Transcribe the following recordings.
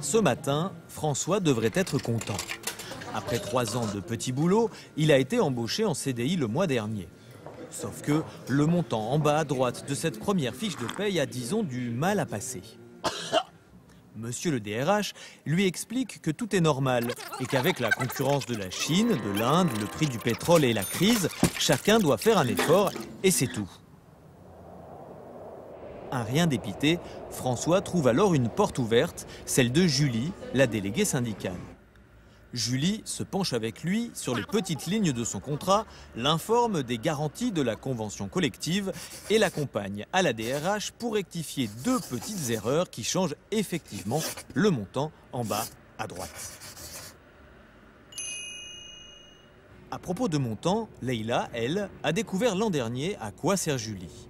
Ce matin, François devrait être content. Après 3 ans de petit boulot, il a été embauché en CDI le mois dernier. Sauf que le montant en bas à droite de cette première fiche de paye a, disons, du mal à passer. Monsieur le DRH lui explique que tout est normal et qu'avec la concurrence de la Chine, de l'Inde, le prix du pétrole et la crise, chacun doit faire un effort et c'est tout. Un rien dépité, François trouve alors une porte ouverte, celle de Julie, la déléguée syndicale. Julie se penche avec lui sur les petites lignes de son contrat, l'informe des garanties de la convention collective et l'accompagne à la DRH pour rectifier 2 petites erreurs qui changent effectivement le montant en bas à droite. À propos de montant, Leïla, elle, a découvert l'an dernier à quoi sert Julie.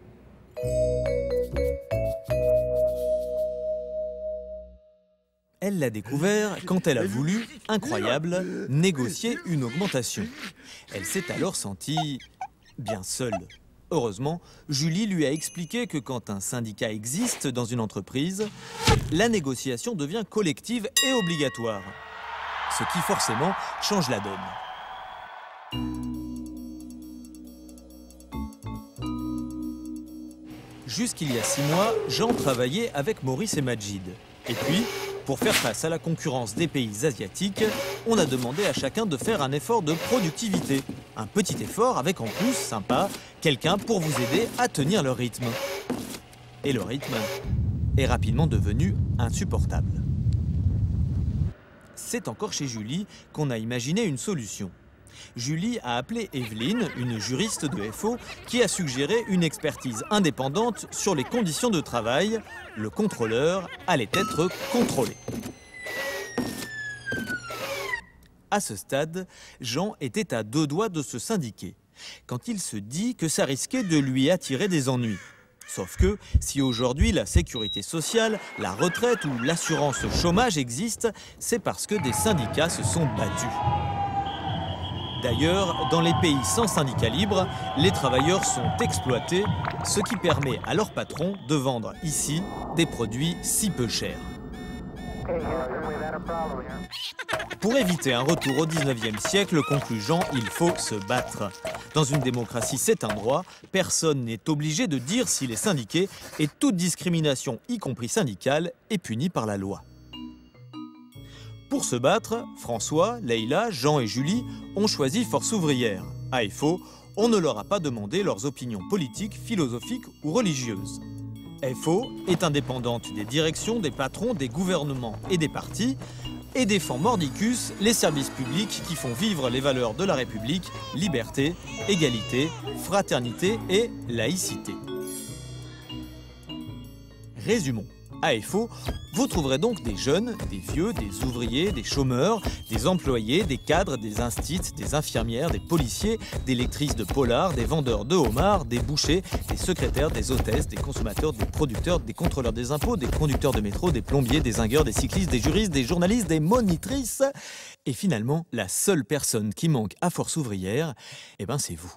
Elle l'a découvert quand elle a voulu, incroyable, négocier une augmentation. Elle s'est alors sentie bien seule. Heureusement, Julie lui a expliqué que quand un syndicat existe dans une entreprise, la négociation devient collective et obligatoire. Ce qui forcément change la donne. Jusqu'il y a 6 mois, Jean travaillait avec Maurice et Majid. Et puis, pour faire face à la concurrence des pays asiatiques, on a demandé à chacun de faire un effort de productivité. Un petit effort avec en plus, sympa, quelqu'un pour vous aider à tenir le rythme. Et le rythme est rapidement devenu insupportable. C'est encore chez Julie qu'on a imaginé une solution. Julie a appelé Evelyne, une juriste de FO, qui a suggéré une expertise indépendante sur les conditions de travail. Le contrôleur allait être contrôlé. À ce stade, Jean était à 2 doigts de se syndiquer, quand il se dit que ça risquait de lui attirer des ennuis. Sauf que, si aujourd'hui la sécurité sociale, la retraite ou l'assurance chômage existent, c'est parce que des syndicats se sont battus. D'ailleurs, dans les pays sans syndicat libre, les travailleurs sont exploités, ce qui permet à leurs patrons de vendre ici des produits si peu chers. Pour éviter un retour au 19e siècle, conclut Jean, il faut se battre. Dans une démocratie, c'est un droit. Personne n'est obligé de dire s'il est syndiqué et toute discrimination, y compris syndicale, est punie par la loi. Pour se battre, François, Leïla, Jean et Julie ont choisi Force ouvrière. À FO, on ne leur a pas demandé leurs opinions politiques, philosophiques ou religieuses. FO est indépendante des directions, des patrons, des gouvernements et des partis et défend mordicus les services publics qui font vivre les valeurs de la République, liberté, égalité, fraternité et laïcité. Résumons. À FO, vous trouverez donc des jeunes, des vieux, des ouvriers, des chômeurs, des employés, des cadres, des instits, des infirmières, des policiers, des lectrices de polar, des vendeurs de homards, des bouchers, des secrétaires, des hôtesses, des consommateurs, des producteurs, des contrôleurs des impôts, des conducteurs de métro, des plombiers, des zingueurs, des cyclistes, des juristes, des journalistes, des monitrices. Et finalement, la seule personne qui manque à Force ouvrière, eh ben c'est vous.